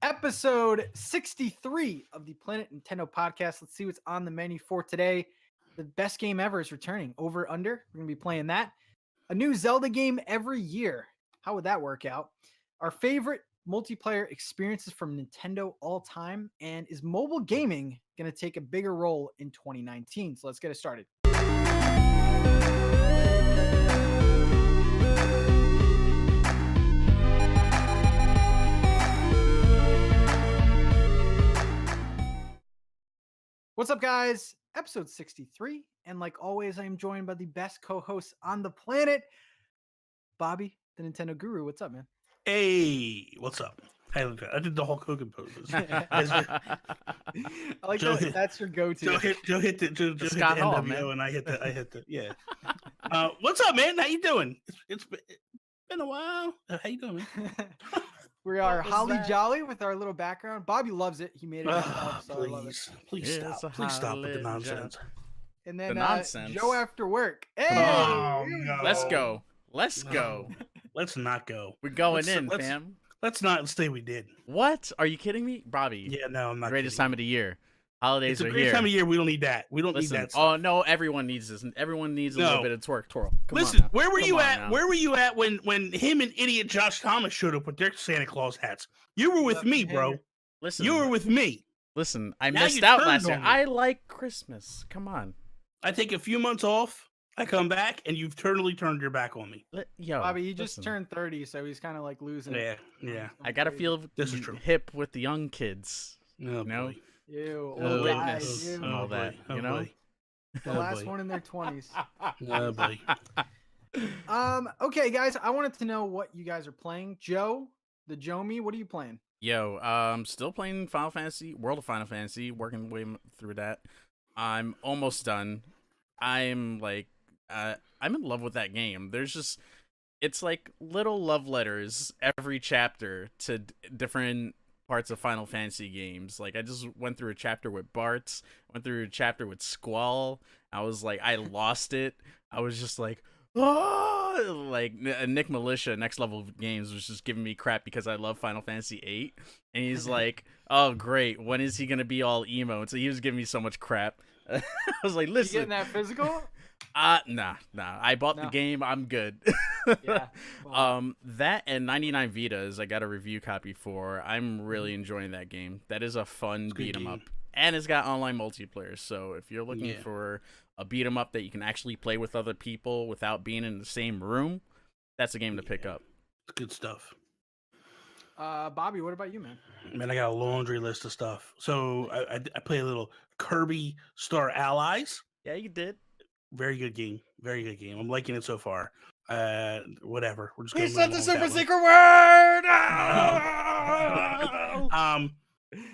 Episode 63 of the Planet Nintendo podcast. Let's see what's on the menu for today. The best game ever is returning. Over Under. We're going to be playing that. A new Zelda game every year. How would that work out? Our favorite multiplayer experiences from Nintendo all time. And is mobile gaming going to take a bigger role in 2019? So let's get it started. What's up, guys? Episode 63. And like always, I am joined by the best co-hosts on the planet, Bobby, the Nintendo Guru. What's up, man? Hey, what's up? Hey, look, I did the Hulk Hogan poses. I like Joe that. hit- That's your go-to. Joe hit the Scott Hall, NWO, man. and I hit the yeah. What's up, man? How you doing? It's been a while. How you doing, man? We are What was Holly that? Jolly with our little background. Bobby loves it. He made it himself, so I love it. Please It's stop. a Please stop with the Holly nonsense. And then nonsense. Joe after work. Hey, Oh, here we no. Let's go. go. Let's No. go. Let's not go. We're going Let's- in, let's- fam. Let's not say we did. What? Are you kidding me? Bobby, Yeah, no, I'm not. greatest kidding. time of the year. Holidays It's a are great here. time of year. We don't need that. We don't Listen, need that. Stuff. oh no, everyone needs this. Everyone needs a little No. bit of twirl. Come Listen, on now. where were Come you on at? now. Where were you at when him and idiot Josh Thomas showed up with their Santa Claus hats? You were with Left me, him bro. hanging. Listen, You were with me. listen. I Now missed you out turned last year. on me. I like Christmas. Come on, I take a few months off. I come back, and you've totally turned your back on me. Yo, Bobby, he just listen. turned 30, so he's kind of like losing Yeah, it. yeah. I gotta feel This is true. hip with the young kids. Oh, No. boy. Ew, Oh, old witness. guys, ew. and all that, boy. you know? Boy. The Oh, last boy. one in their 20s. Oh, boy. Okay, guys, I wanted to know what you guys are playing. Joe, the Joe me, what are you playing? Yo, still playing Final Fantasy, World of Final Fantasy, working way through that. I'm almost done. I'm like, I'm in love with that game. It's like little love letters every chapter to different parts of Final Fantasy games. Like, I just went through a chapter with Bart, went through a chapter with Squall. I was like, I lost it. I was just like, oh, like Nick Militia, Next Level Games, was just giving me crap because I love Final Fantasy VIII, and he's like, "Oh, great, when is he gonna be all emo?" And so he was giving me so much crap. I was like, You "Listen, getting that physical? nah. I bought the No. game. I'm good." Yeah. Well, That and 99 Vitas, I got a review copy for. I'm really enjoying that game. That is a fun It's a good beat 'em game. up, and it's got online multiplayer. So if you're looking Yeah. for a beat 'em up that you can actually play with other people without being in the same room, that's a game to pick Yeah. up. It's good stuff. Bobby, what about you, man? Man, I got a laundry list of stuff. So I play a little Kirby Star Allies. Yeah, you did. Very good game. Very good game. I'm liking it so far. Whatever. We're just He gonna said move the on with super that secret word. one.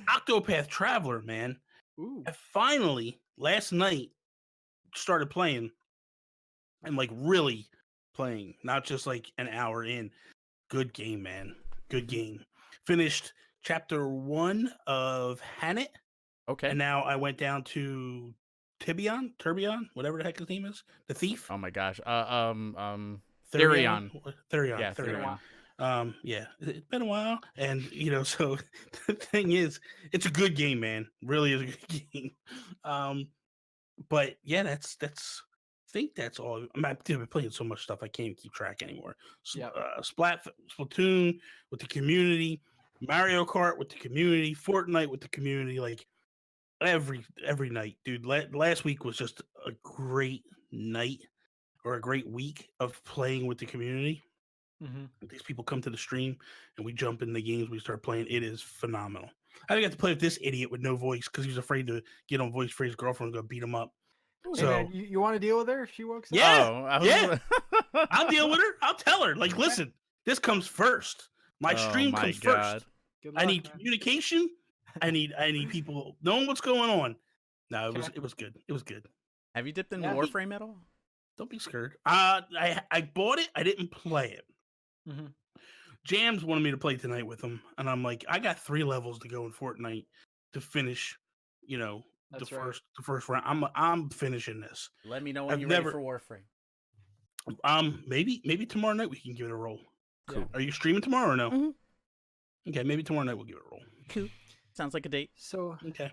Octopath Traveler, man. Ooh. I finally last night started playing and like really playing, not just like an hour in. Good game, man. Good game. Finished chapter 1 of Hanet, Okay. and now I went down to Turbion, whatever the heck his name is, the thief. Oh my gosh. Therion. Therion. Therion. Yeah, Therion. Therion. Yeah, it's been a while, and so the thing is, it's a good game, man. Really is a good game. But yeah, that's. I think that's all. I've been playing so much stuff I can't even keep track anymore. Yep. Splatoon with the community, Mario Kart with the community, Fortnite with the community, like every night, dude. Last week was just a great night or a great week of playing with the community. Mm-hmm. These people come to the stream and we jump in the games. We start playing. It is phenomenal. I got to play with this idiot with no voice because he's afraid to get on voice for his girlfriend gonna beat him up. Hey, So man, you want to deal with her if she walks in? Yeah, Oh, I was- yeah. I'll deal with her. I'll tell her. Like, listen, this comes first. My Oh stream my comes God. first. Good I luck, need man. communication. I need people knowing what's going on. No, Okay. it was good. It was good. Have you dipped in Yeah. Warframe at all? Don't be scared. I bought it. I didn't play it. Mhm. Jams wanted me to play tonight with him, and I'm like, I got 3 levels to go in Fortnite to finish. That's the right. first round. I'm finishing this. Let me know when I've you're never- ready for Warframe. Maybe tomorrow night we can give it a roll. Cool. Yeah. Are you streaming tomorrow or no? Mhm. Okay, maybe tomorrow night we'll give it a roll. Cool. Sounds like a date. So Okay.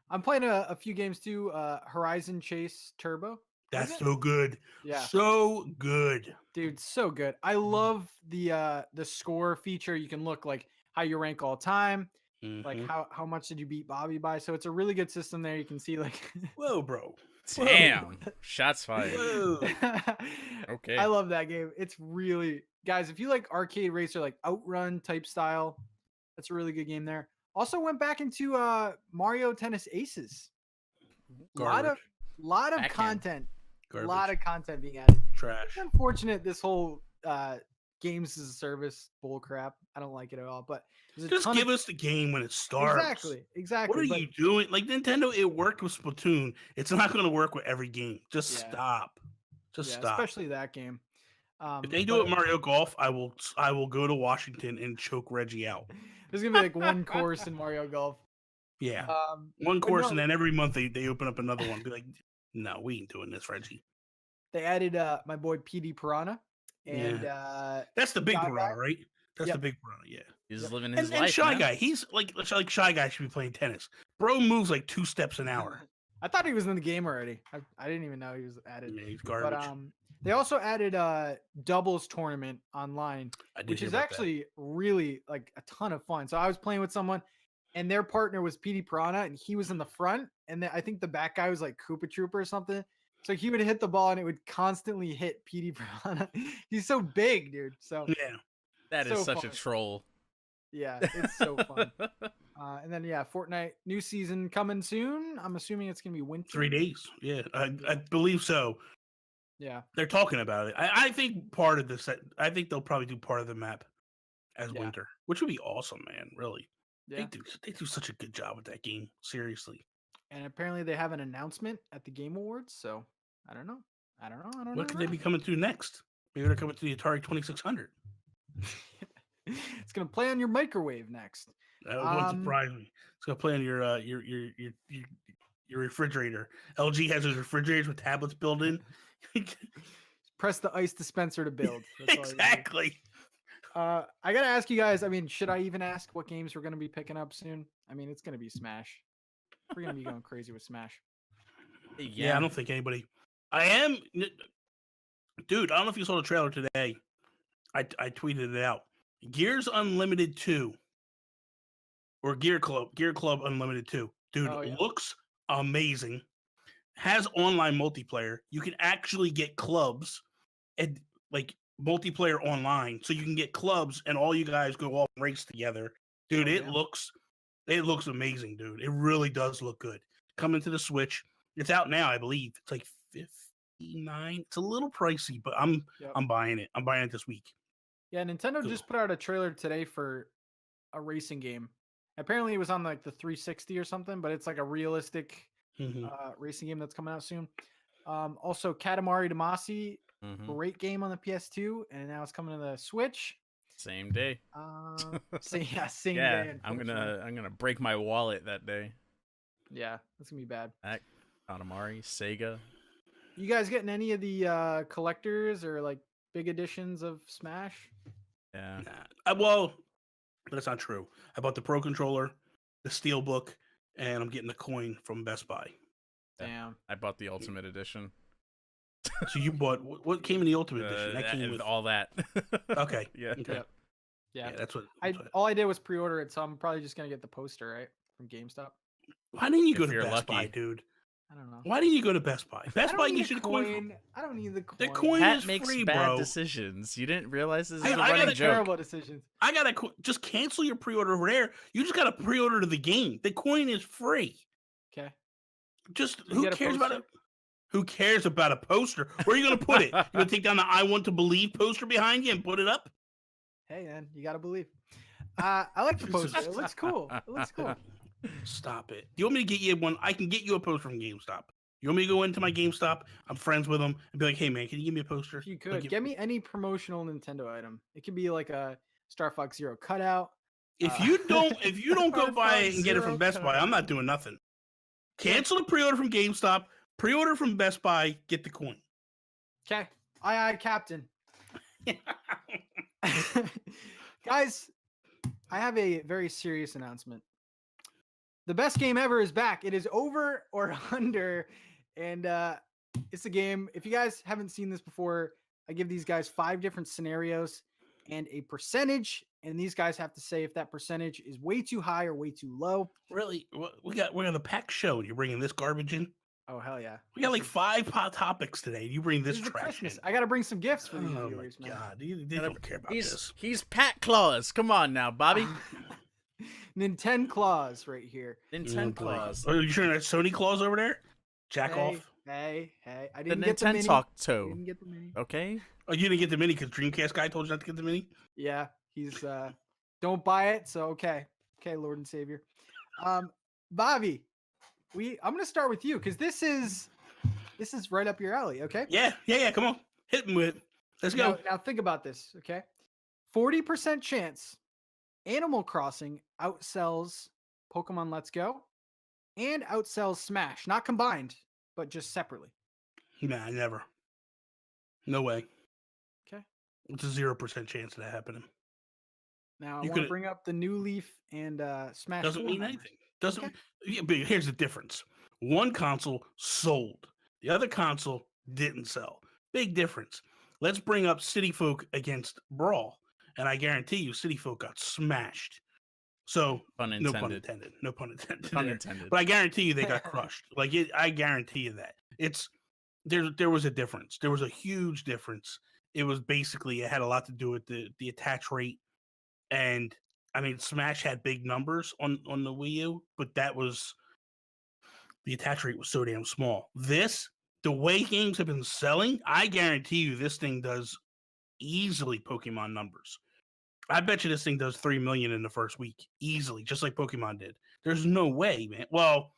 I'm playing a few games too. Horizon Chase Turbo. That's it? so good. Yeah. So good. Dude, so good. I love the score feature. You can look like how you rank all time, like Mhm. how much did you beat Bobby by. So it's a really good system there. You can see like Whoa, bro. Damn. Shots fired. Whoa. Okay. I love that game. It's really, guys, if you like arcade racer like Outrun type style, that's a really good game there. Also went back into Mario Tennis Aces. Garbage. Lot of Backhand. content. Garbage. Lot of content being added. Trash. It's unfortunate this whole games as a service bull crap. I don't like it at all. But there's a Just ton give of us the game when it starts. exactly. What are but you doing? Like Nintendo, it worked with Splatoon. It's not going to work with every game. Just Yeah. stop. Just yeah, stop. especially that game. If they do it Mario Golf, I will go to Washington and choke Reggie out. There's gonna be like one course in Mario Golf. Yeah. but One course, no, and then every month they open up another one. Be like, no, we ain't doing this, Reggie. they added my boy PD Piranha and That's the big Shy piranha, Guy. right? That's Yep. the big piranha, yeah. He's Yep. living his And life. Shy man. Guy, he's like Shy Guy should be playing tennis. Bro moves like 2 steps an hour. I thought he was in the game already. I didn't even know he was added. Yeah, he's But garbage. they also added doubles tournament online, I did which hear is about actually really like a ton of fun. So I was playing with someone, and their partner was PD Piranha, and he was in the front, and then I think the back guy was like Koopa Trooper or something. So he would hit the ball, and it would constantly hit PD Piranha. He's so big, dude. So that. Yeah. That is so such fun. a troll. Yeah, it's so fun. And then Fortnite new season coming soon. I'm assuming it's gonna be winter. 3 days. Yeah, I believe so. Yeah, They're talking about it. I think part of this. I think they'll probably do part of the map as Yeah. winter, which would be awesome, man. Really, yeah. they do such a good job with that game. Seriously, And apparently they have an announcement at the Game Awards. So I don't know. what could they be coming to next? Maybe they're coming to the Atari 2600. It's gonna play on your microwave next. That wouldn't surprise me. It's gonna play on your refrigerator. LG has those refrigerators with tablets built in. Press the ice dispenser to build. That's all you gotta do. Exactly. I gotta ask you guys. I mean, should I even ask what games we're gonna be picking up soon? I mean, it's gonna be Smash. We're gonna be going crazy with Smash. Yeah, I don't think anybody. I am, dude. I don't know if you saw the trailer today. I tweeted it out. Gears Unlimited 2 or Gear Club Unlimited 2. Dude, Oh, yeah. looks amazing. Has online multiplayer. You can actually get clubs and like multiplayer online, so you can get clubs and all you guys go all race together. Dude, Oh, it yeah. looks amazing, dude. It really does look good. Coming to the Switch. It's out now, I believe. It's like $59. It's a little pricey, but I'm buying it. I'm buying it this week. Yeah, Nintendo Cool. just put out a trailer today for a racing game. Apparently, it was on like the 360 or something, but it's like a realistic Mhm. racing game that's coming out soon. Also, Katamari Damacy, great game on the PS2, and now it's coming to the Switch. Same day. Same Yeah, day. I'm unfortunately. gonna break my wallet that day. Yeah, that's gonna be bad. Katamari, Sega. You guys getting any of the collectors or like big editions of Smash? Yeah. Well, but that's not true. I bought the Pro Controller, the Steelbook, and I'm getting the coin from Best Buy. Damn. I bought the Ultimate Edition. So you bought what came in the Ultimate Edition? That came with all that. Okay. Yeah. Okay. Yep. Yeah. That's what. All I did was pre-order it, so I'm probably just gonna get the poster right from GameStop. Why didn't you If go to you're Best Buy, lucky. dude? I don't know. Why didn't you go to Best Buy? Best Buy need gives a you the coin. I don't need the coin. The coin Pat is makes free, bad bro. decisions. You didn't realize this is I a gotta running make joke. terrible decisions. I gotta just cancel your pre-order over there. You just gotta pre-order to the game. The coin is free. Okay. Just You who get a cares about it? poster? Who cares about a poster? Where are you gonna put it? You gonna take down the "I Want to Believe" poster behind you and put it up? Hey man, you gotta believe. I like the poster. It looks cool. It looks cool. Stop it. Do you want me to get you one? I can get you a poster from GameStop. You want me to go into my GameStop? I'm friends with them and be like, "Hey man, can you give me a poster?" If you could Like, get me any promotional Nintendo item. It could be like a Star Fox Zero cutout. if you don't go Star buy it Fox and get it Zero from Best Buy, cutout. I'm not doing nothing. Cancel the pre-order from GameStop. Pre-order from Best Buy. Get the coin. Okay. Aye, Captain. Guys, I have a very serious announcement. The best game ever is back. It is over or under, and it's a game. If you guys haven't seen this before, I give these guys 5 different scenarios and a percentage, and these guys have to say if that percentage is way too high or way too low. Really? We're on the packed show. And you're bringing this garbage in? Oh hell yeah! We got like 5 hot topics today. You bring this This is the trash Christmas. in. I got to bring some gifts for these Oh viewers, my man. god, they don't care about this. He's Pat Claus. Come on now, Bobby. Nintendo claws right here. Nintendo boy. Claus. Are you sure that's Sony claws over there? Jack Hey, off. hey! I The didn't get the mini. NintenTalk I toe. didn't get the mini. Okay. Oh, you didn't get the mini because Dreamcast guy told you not to get the mini? Yeah, he's don't buy it. So okay, Lord and Savior. Bobby, I'm gonna start with you because this is right up your alley. Okay. Yeah. Come on, hit him with it. Let's go. Now think about this. Okay, 40% chance Animal Crossing outsells Pokemon Let's Go and outsells Smash, not combined, but just separately. Nah, never. No way. Okay. It's a 0% chance of that happening. Now I You want to could- bring up the New Leaf and Smash. Doesn't 4 mean numbers. anything. Doesn't. Okay. Yeah, but here's the difference. One console sold. The other console didn't sell. Big difference. Let's bring up City Folk against Brawl, and I guarantee you, City Folk got smashed. So Pun no intended. pun intended. No pun intended. Pun there. intended. But I guarantee you, they got crushed. I guarantee you that it's there was a difference. There was a huge difference. It was basically it had a lot to do with the attach rate, and I mean Smash had big numbers on the Wii U, but that was the attach rate was so damn small. The way games have been selling, I guarantee you this thing does easily Pokemon numbers. I bet you this thing does 3 million in the first week easily, just like Pokemon did. There's no way, man. Well,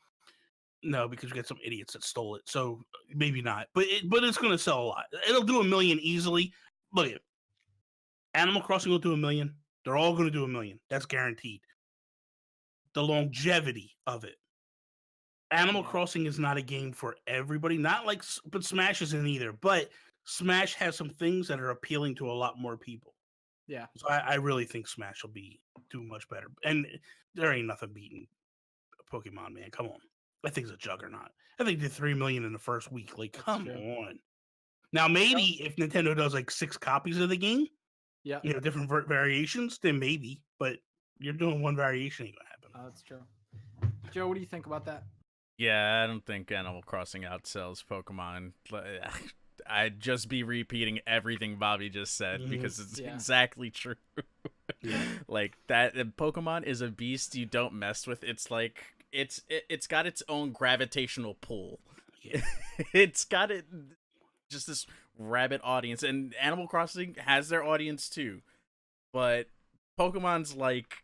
no, because we got some idiots that stole it, so maybe not. But it's going to sell a lot. It'll do 1 million easily. Look at it. Animal Crossing will do 1 million. They're all going to do 1 million. That's guaranteed. The longevity of it. Animal Crossing is not a game for everybody. But Smash isn't either. But Smash has some things that are appealing to a lot more people. Yeah. So I really think Smash will do much better. And there ain't nothing beating Pokemon, man. Come on. I think it's a juggernaut. I think they did 3 million in the first week. Like, That's come true. on. Now, maybe if Nintendo does like 6 copies of the game, Yeah. Different variations, then maybe. But you're doing one variation, ain't gonna happen. That's true. Joe, what do you think about that? Yeah, I don't think Animal Crossing outsells Pokemon. I'd just be repeating everything Bobby just said because it's exactly true. Like that Pokemon is a beast you don't mess with. It's like it's got its own gravitational pull. Yeah. It's got just this rabid audience, and Animal Crossing has their audience too. But Pokemon's like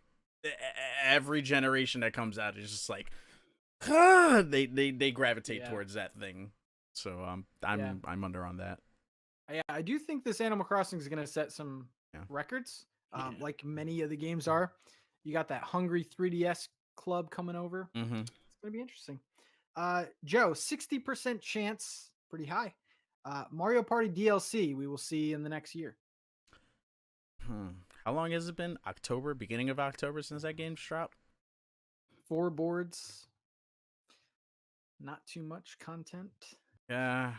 every generation that comes out is just like they gravitate towards that thing. So I'm under on that. Yeah, I do think this Animal Crossing is going to set some records, like many of the games are. You got that hungry 3DS club coming over. Mm-hmm. It's going to be interesting. Joe, 60% chance, pretty high. Mario Party DLC we will see in the next year. How long has it been? Beginning of October since that game's dropped? 4 boards. Not too much content. Yeah.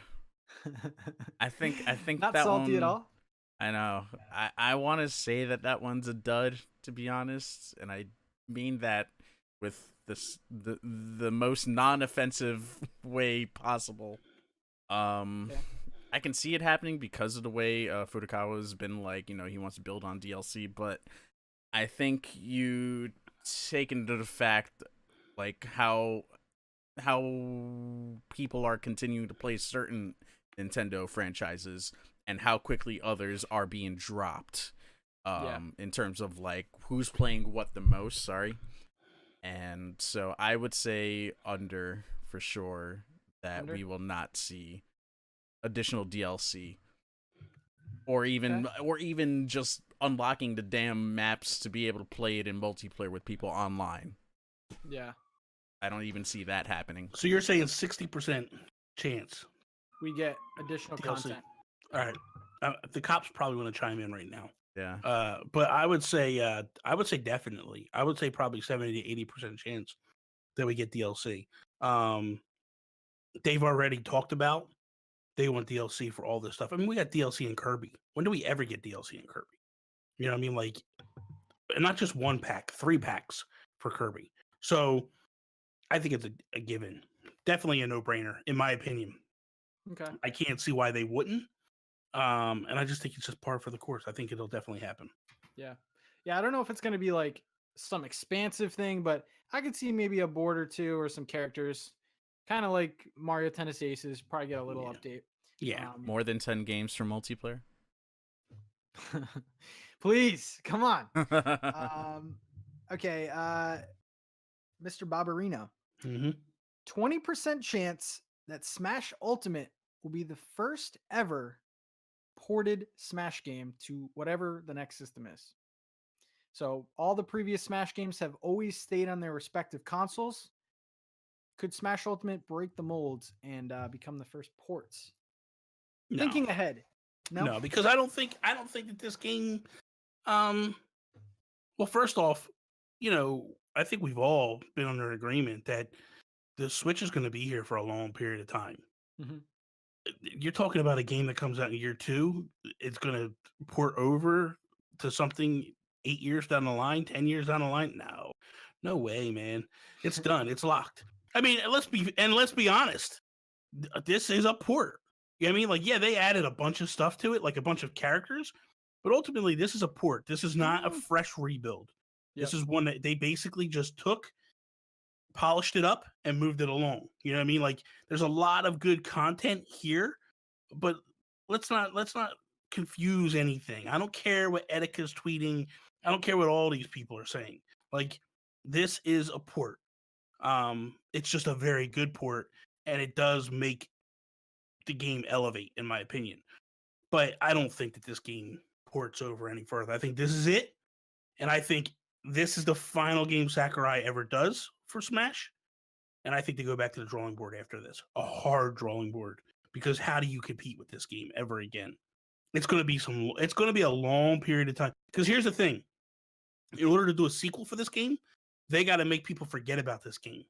I think not that salty one, at all. I know. I want to say that one's a dud, to be honest, and I mean that with the most non-offensive way possible. I can see it happening because of the way Furukawa's been like, he wants to build on DLC, but I think you take into the fact like how people are continuing to play certain Nintendo franchises and how quickly others are being dropped in terms of like who's playing what the most, and so I would say under for sure that we will not see additional DLC or even just unlocking the damn maps to be able to play it in multiplayer with people online. Yeah. I don't even see that happening. So you're saying 60% chance we get additional DLC. content. All right. The cops probably want to chime in right now. Yeah. But I would say definitely. I would say probably 70 to 80% chance that we get DLC. Um, they've already talked about they want DLC for all this stuff. I mean, we got DLC in Kirby. When do we ever get DLC in Kirby? You know what I mean? Like, and not just one pack, 3 packs for Kirby. So I think it's a given. Definitely a no-brainer, in my opinion. Okay. I can't see why they wouldn't. And I just think it's just par for the course. I think it'll definitely happen. Yeah. Yeah. I don't know if it's going to be like some expansive thing, but I could see maybe a board or two or some characters, kind of like Mario Tennis Aces, probably get a little Yeah. update. Yeah. More than 10 games for multiplayer. Please, come on. Okay. Mr. Barbarino, hmm 20% chance that Smash Ultimate will be the first ever ported Smash game to whatever the next system is. So all the previous Smash games have always stayed on their respective consoles. Could Smash Ultimate break the molds and become the first ports? No, Thinking ahead. no, because I don't think that this game. Um, well, first off, I think we've all been under agreement that the Switch is going to be here for a long period of time. Mhm. You're talking about a game that comes out in year 2. It's going to port over to something 8 years down the line, 10 years down the line. No way, man. It's done. It's locked. I mean, let's be honest. This is a port. You know what I mean? Like, yeah, they added a bunch of stuff to it, like a bunch of characters, but ultimately, this is a port. This is not a fresh rebuild. Yep. This is one that they basically just took, polished it up, and moved it along. You know what I mean? Like, there's a lot of good content here, but let's not confuse anything. I don't care what Etica's tweeting. I don't care what all these people are saying. Like, this is a port. It's just a very good port, and it does make the game elevate, in my opinion. But I don't think that this game ports over any further. I think this is it, and I think this is the final game Sakurai ever does for Smash. And I think they go back to the drawing board after this, a hard drawing board, because how do you compete with this game ever again? It's going to be a long period of time. Because here's the thing: in order to do a sequel for this game, they got to make people forget about this game.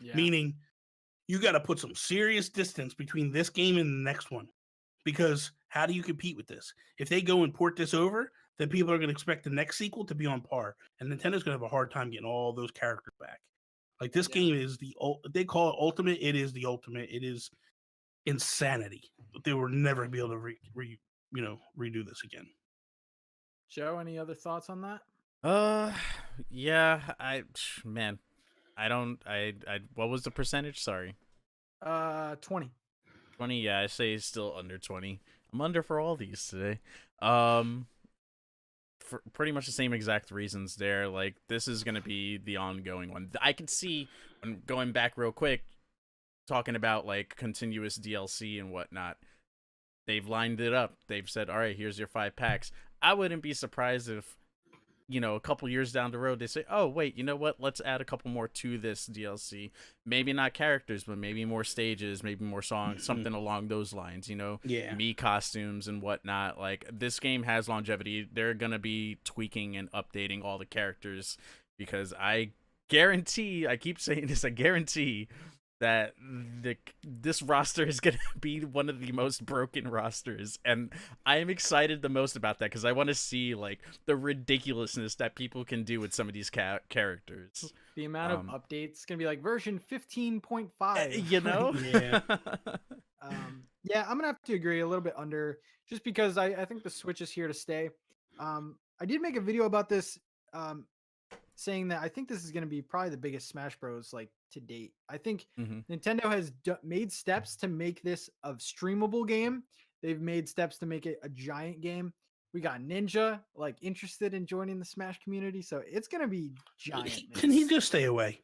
Yeah. Meaning, you got to put some serious distance between this game and the next one. Because how do you compete with this? If they go and port this over, then people are going to expect the next sequel to be on par, and Nintendo's going to have a hard time getting all those characters back. Like, this game is they call it ultimate. It is the ultimate. It is insanity. They will never be able to redo this again. Joe, any other thoughts on that? Yeah, man, what was the percentage? Sorry. 20. 20. Yeah, I say it's still under 20. I'm under for all these today. For pretty much the same exact reasons there. Like, this is gonna be the ongoing one. I can see, going back real quick, talking about like continuous DLC and whatnot. They've lined it up. They've said, all right, here's your 5 packs. I wouldn't be surprised if, a couple years down the road, they say, oh, wait, you know what? Let's add a couple more to this DLC. Maybe not characters, but maybe more stages, maybe more songs, something along those lines, Yeah. Me costumes and whatnot. Like, this game has longevity. They're going to be tweaking and updating all the characters, because I keep saying this, I guarantee that this roster is going to be one of the most broken rosters, and I am excited the most about that, because I want to see like the ridiculousness that people can do with some of these characters. The amount of updates going to be like version 15.5. Yeah. Yeah, I'm gonna have to agree a little bit under, just because I think the Switch is here to stay. I did make a video about this, saying that I think this is going to be probably the biggest Smash Bros. Like to date. I think Nintendo has made steps to make this a streamable game. They've made steps to make it a giant game. We got Ninja like interested in joining the Smash community, so it's going to be giant. Can he just stay away?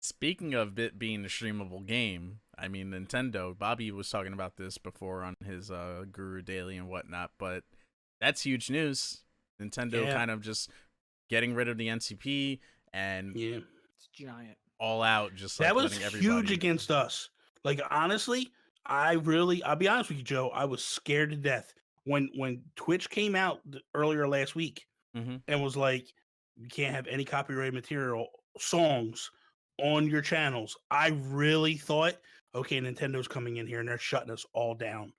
Speaking of it being a streamable game, I mean, Nintendo, Bobby was talking about this before on his Guru Daily and whatnot, but that's huge news. Nintendo kind of just getting rid of the NCP and it's giant. All out, just like that was letting huge against us. Like, honestly, I'll be honest with you, Joe. I was scared to death when Twitch came out earlier last week Mhm. and was like, you can't have any copyrighted material songs on your channels. I really thought, okay, Nintendo's coming in here and they're shutting us all down.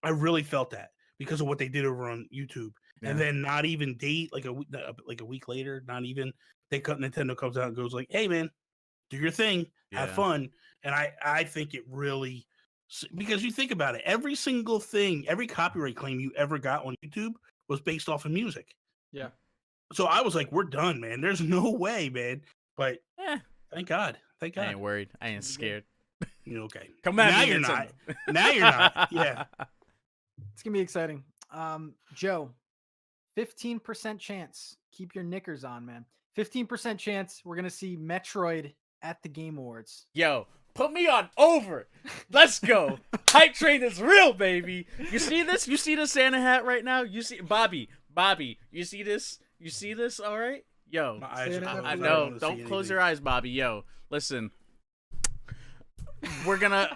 I really felt that because of what they did over on YouTube. And Yeah. then not even like a week later, not even Nintendo comes out and goes like, "Hey man, do your thing, have Yeah. fun." And I think it really, because you think about it, every single thing, every copyright claim you ever got on YouTube was based off of music. Yeah. So I was like, we're done, man. There's no way, man. But Eh, thank God. Thank I God. ain't worried. I ain't Should be good. scared. You know, okay. Come at Now me, you're Nintendo. not. Now you're not. Yeah. It's gonna be exciting. Joe, 15% chance. Keep your knickers on, man. 15% chance we're gonna see Metroid at the Game Awards. Yo, put me on over. Let's go. Hype train is real, baby. You see this? You see the Santa hat right now? You see Bobby. You see this? You see this? All right. Yo, My eyes are Santa closed. hat I for don't know. wanna see Don't close anything. your eyes, Bobby. Yo, listen. We're gonna.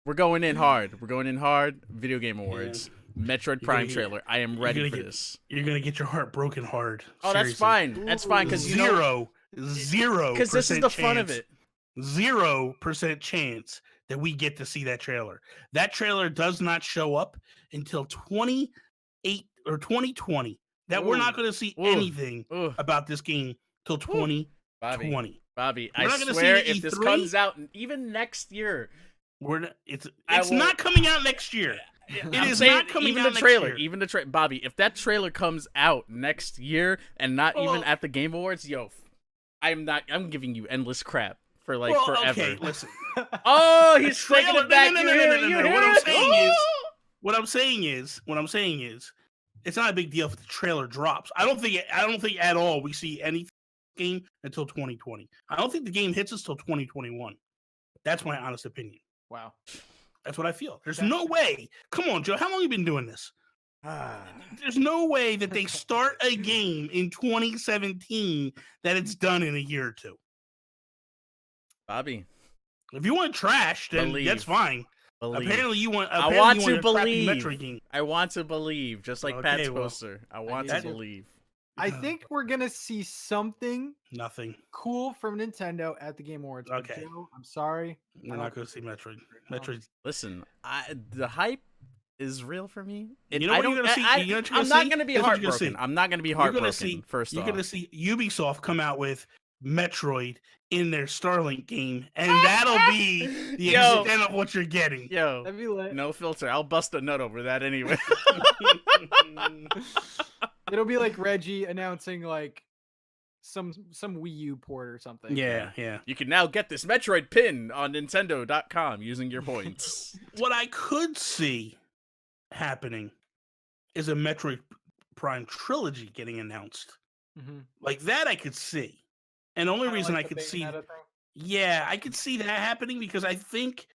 We're going in hard. We're going in hard. Video Game Awards. Metroid Prime get- trailer. I am you're ready gonna for get- this. You're gonna get your heart broken hard. Oh, that's Seriously. fine. That's fine because you know. Zero. Because this is the fun of it. 0% chance that we get to see that trailer. That trailer does not show up until 28 or 2020. That we're not Ooh. going to see Ooh. anything Ooh, about this game till 2020. Bobby, We're I not gonna see swear it at if this E3. comes out even next year, We're not, it's I will- not coming out next year. It I'm is saying not coming even out the next trailer, year. even the Bobby, if that trailer comes out next year and not even Well- at the Game Awards, yo, I'm giving you endless crap for like Well, forever. okay, listen. Oh, he's trailer- taking no, it back. no, You no, no, hear no, it? no, You no. hear What I'm it? saying is- Ooh! What I'm saying is, it's not a big deal if the trailer drops. I don't think at all we see any game until 2020. I don't think the game hits us till 2021. That's my honest opinion. Wow. That's what I feel. There's Okay. no way. Come on, Joe. How long have you been doing this? Ah. There's no way that they start a game in 2017 that it's done in a year or two. Bobby, If you want trash, then Believe. that's fine. believe. Apparently, you want. I Apparently want you to want a crappy believe. Metroid game. I want to believe, just like Pat's Okay, well, poster. I want need to to. believe. I think we're gonna see something Nothing. cool from Nintendo at the Game Awards. but Okay. Joe, I'm sorry. We're not going to see Metroid. Metroid's. Listen, the hype is real for me. You know what you're gonna see? You know what you're I'm gonna not see? going to be Here's what you're gonna heartbroken. see. I'm not going to be You're heartbroken. gonna see. First You're off, going to see Ubisoft come out with Metroid in their Starlink game, and that'll be the Yo. extent of what you're getting. yo, That'd be lit. no filter. I'll bust a nut over that anyway. It'll be like Reggie announcing like some Wii U port or something. Yeah, yeah. You can now get this Metroid pin on Nintendo.com using your points. What I could see happening is a Metroid Prime trilogy getting announced. Mhm. Like that, I could see. And the only Kinda reason like I the could see, Bayonetta thing. yeah, I could see that happening because I think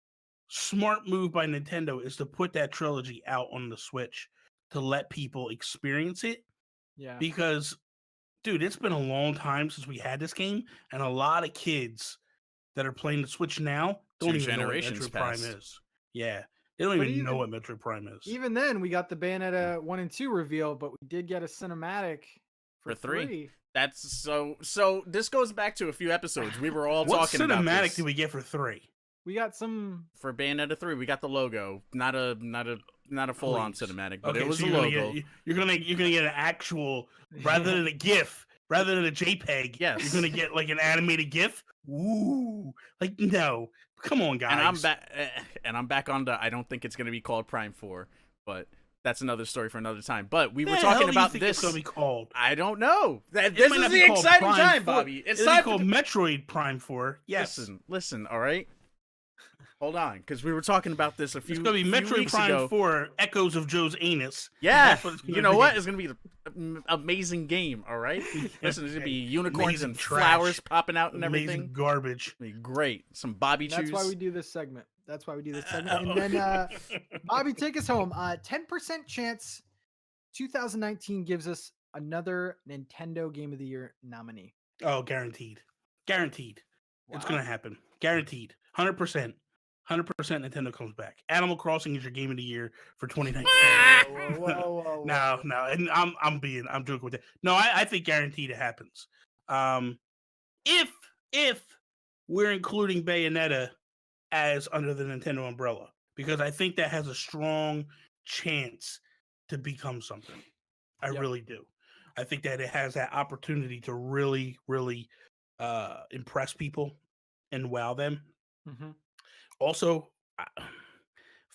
smart move by Nintendo is to put that trilogy out on the Switch to let people experience it. Yeah. Because, dude, it's been a long time since we had this game, and a lot of kids that are playing the Switch now don't Two even know what generations Metroid Prime passed. is. Yeah, they don't But even know even- what Metroid Prime is. Even then, we got the Bayonetta 1 and 2 reveal, but we did get a cinematic For for three. 3. That's so this goes back to a few episodes. We were all What talking about cinematic this. did we get for 3? We got some. For Bayonetta 3, we got the logo. Not a full on Please. cinematic, but Okay, it was so a you're logo. gonna get an actual rather than a GIF, rather than a JPEG. Yes. You're gonna get like an animated GIF. Ooh, like no, come on, guys. And I'm back on the I don't think it's going to be called Prime 4, but that's another story for another time. But we were The talking hell do you about think this. it's gonna be called. I don't know. It This might is not be the called exciting Prime time, 4. Bobby. It's It'll be time called to Metroid Prime 4. Yes, listen, all right? Hold on, because we were talking about this a few it's gonna be few Metroid weeks Prime ago. 4 Echoes of Joe's Anus. Yeah, That's what it's gonna you know be. what? It's gonna be an amazing game. All right, listen, there's gonna be unicorns Amazing and trash. flowers popping out and Amazing everything. garbage. It'll be great. Some Bobby That's chews. why we do this segment. And then Bobby, take us home. 10% chance 2019 gives us another Nintendo Game of the Year nominee. Oh, guaranteed. Guaranteed. It's Wow. gonna happen. Guaranteed. 100%. 100% Nintendo comes back. Animal Crossing is your game of the year for 2019. Whoa. No, and I'm joking with it. No, I think guaranteed it happens. If we're including Bayonetta as under the Nintendo umbrella, because I think that has a strong chance to become something. I really do. I think that it has that opportunity to really, really impress people and wow them. Mm-hmm. Also,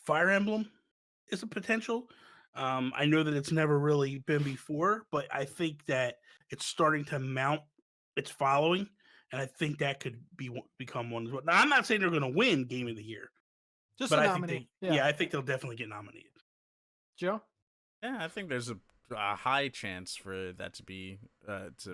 Fire Emblem is a potential. I know that it's never really been before, but I think that it's starting to mount its following, and I think that could become one as well. Now, I'm not saying they're going to win Game of the Year, Just but a I think nominee. I think they'll definitely get nominated. Joe? Yeah, I think there's a high chance for that to be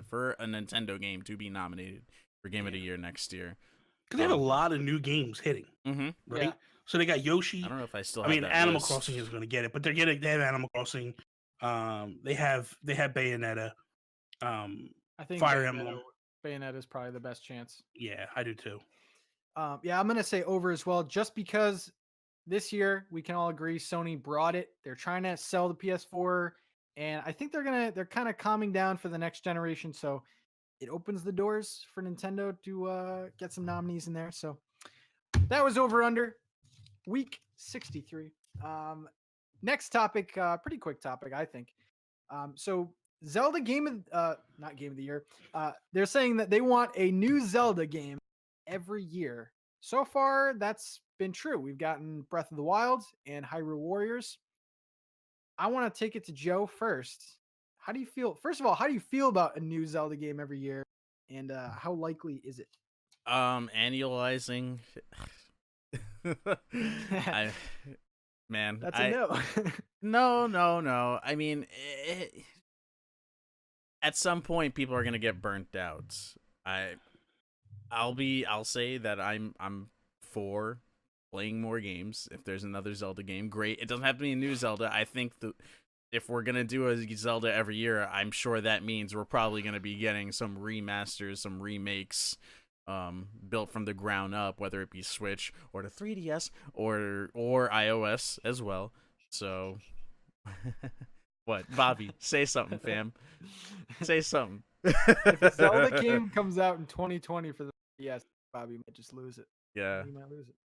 for a Nintendo game to be nominated for Game of the Year next year. Because they have a lot of new games hitting, Mm-hmm. right? Yeah. So they got Yoshi. I don't know if I still. I have mean, that Animal list. Crossing is going to get it, but they have Animal Crossing. They have Bayonetta. I think Fire Emblem. Bayonetta is probably the best chance. Yeah, I do too. Yeah, I'm gonna say over as well, just because this year we can all agree Sony brought it. They're trying to sell the PS4, and I think they're kind of calming down for the next generation. So it opens the doors for Nintendo to get some nominees in there. So that was over under week 63. Next topic, pretty quick topic, I think. So Zelda not game of the year. They're saying that they want a new Zelda game every year. So far, that's been true. We've gotten Breath of the Wild and Hyrule Warriors. I want to take it to Joe first. How do you feel? First of all, how do you feel about a new Zelda game every year, and how likely is it? Annualizing. That's a no. No. I mean, at some point, people are gonna get burnt out. I'll say that I'm for playing more games. If there's another Zelda game, great. It doesn't have to be a new Zelda. I think that if we're gonna do a Zelda every year, I'm sure that means we're probably gonna be getting some remasters, some remakes, built from the ground up, whether it be Switch or the 3DS or iOS as well. So, what, Bobby? Say something, fam. Say something. If a Zelda game comes out in 2020 for the DS, Bobby might just lose it. Yeah, he might lose it.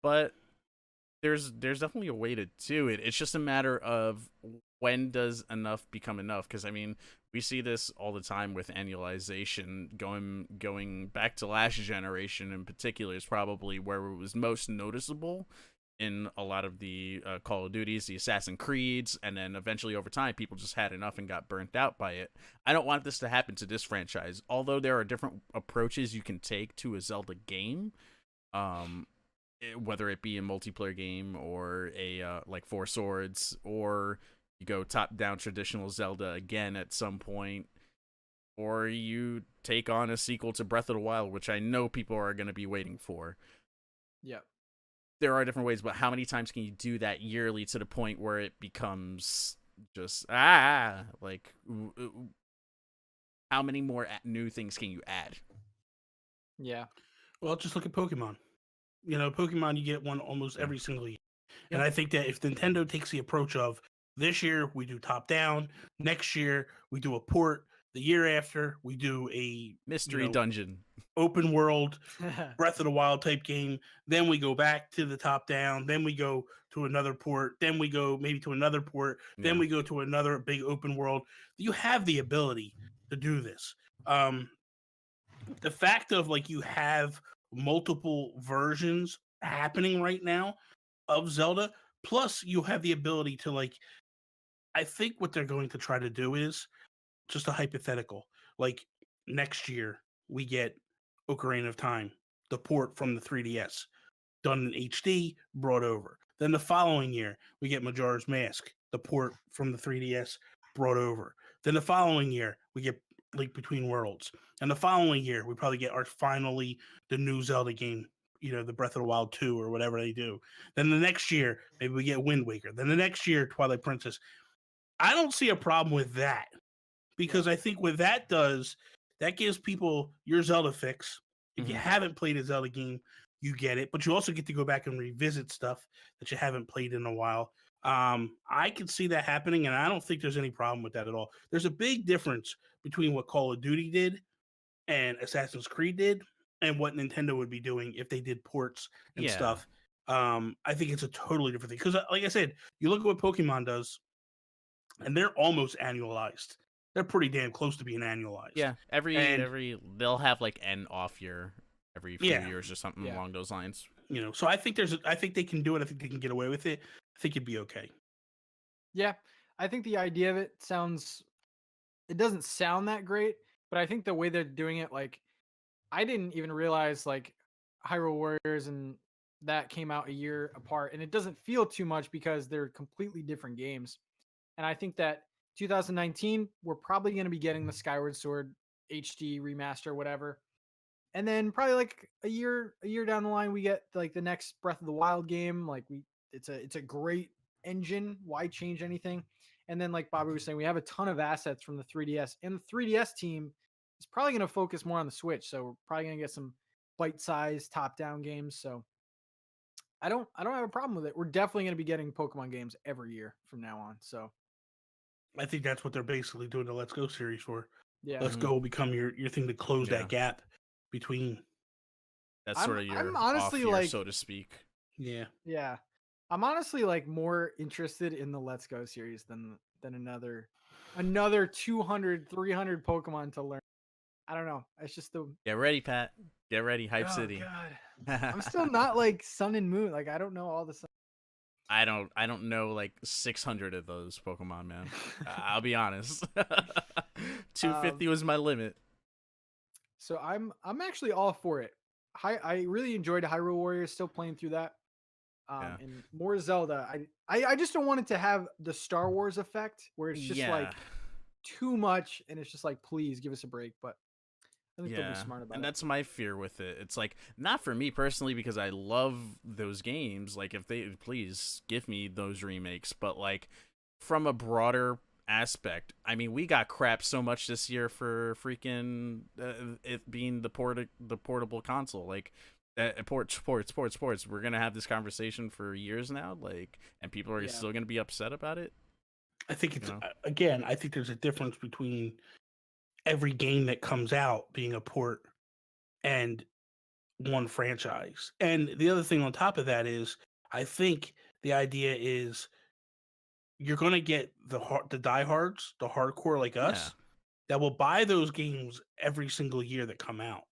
But there's definitely a way to do it. It's just a matter of when does enough become enough? Because I mean, we see this all the time with annualization. Going back to last generation in particular is probably where it was most noticeable in a lot of the Call of Duties, the Assassin's Creeds, and then eventually over time, people just had enough and got burnt out by it. I don't want this to happen to this franchise. Although there are different approaches you can take to a Zelda game, whether it be a multiplayer game or a like Four Swords, or you go top-down traditional Zelda again at some point, or you take on a sequel to Breath of the Wild, which I know people are going to be waiting for. Yeah. There are different ways, but how many times can you do that yearly to the point where it becomes just like how many more new things can you add? Yeah. Well, just look at Pokemon. You know, Pokemon, you get one almost every single year. And I think that if Nintendo takes the approach of this year we do top down, next year we do a port, the year after we do a mystery dungeon, open world Breath of the Wild type game, then we go back to the top down, then we go to another port, then we go maybe to another port, then we go to another big open world. You have the ability to do this. The fact of like you have multiple versions happening right now of Zelda, plus you have the ability to like, I think what they're going to try to do is just a hypothetical. Like next year we get Ocarina of Time, the port from the 3DS, done in HD, brought over. Then the following year we get Majora's Mask, the port from the 3DS, brought over. Then the following year we get Link Between Worlds. And the following year we probably get finally the new Zelda game, you know, the Breath of the Wild 2 or whatever they do. Then the next year, maybe we get Wind Waker. Then the next year, Twilight Princess. I don't see a problem with that, because I think what that does, that gives people your Zelda fix. If you haven't played a Zelda game, you get it, but you also get to go back and revisit stuff that you haven't played in a while. I can see that happening, and I don't think there's any problem with that at all. There's a big difference between what Call of Duty did and Assassin's Creed did, and what Nintendo would be doing if they did ports and Yeah. stuff. I think it's a totally different thing because, like I said, you look at what Pokemon does, and they're almost annualized. They're pretty damn close to being annualized. Yeah, And every they'll have like an off year every few yeah, years or something Yeah. along those lines. so I think I think they can do it. I think they can get away with it. I think it'd be okay. Yeah, I think the idea of it doesn't sound that great, but I think the way they're doing it, like, I didn't even realize like Hyrule Warriors and that came out a year apart, and it doesn't feel too much because they're completely different games. And I think that 2019 we're probably going to be getting the Skyward Sword HD remaster, whatever, and then probably like a year down the line we get like the next Breath of the Wild game. Like it's a great engine. Why change anything? And then like Bobby was saying, we have a ton of assets from the 3DS, and the 3DS team is probably going to focus more on the Switch. So we're probably going to get some bite-sized top-down games. So I don't have a problem with it. We're definitely going to be getting Pokemon games every year from now on. So I think that's what they're basically doing the Let's Go series for. yeah, Let's Go will become your thing to close Yeah. that gap between. That's I'm- sort of your I'm off honestly, year, like- so to speak. Yeah, yeah. I'm honestly like more interested in the Let's Go series than another 200, 300 Pokemon to learn. I don't know. It's just the Get ready, Pat. Get ready, Hype oh, City. God. I'm still not like Sun and Moon. Like I don't know all the sun. I don't know like 600 of those Pokemon, man. I'll be honest. 250 was my limit. So I'm actually all for it. I really enjoyed Hyrule Warriors. Still playing through that. Yeah. And more Zelda. I just don't want it to have the Star Wars effect where it's just like too much, and it's just like, please give us a break. But I think they'll be smart about and it. that's my fear with it. It's like, not for me personally, because I love those games. Like, if they please give me those remakes, but like from a broader aspect, I mean, we got crap so much this year for freaking it being the portable console. Like, sports. We're gonna have this conversation for years now, like, and people are Yeah. still gonna be upset about it. I think it's know? again. I think there's a difference between every game that comes out being a port and one franchise. And the other thing on top of that is, I think the idea is you're going to get the diehards, the hardcore like us, that will buy those games every single year that come out.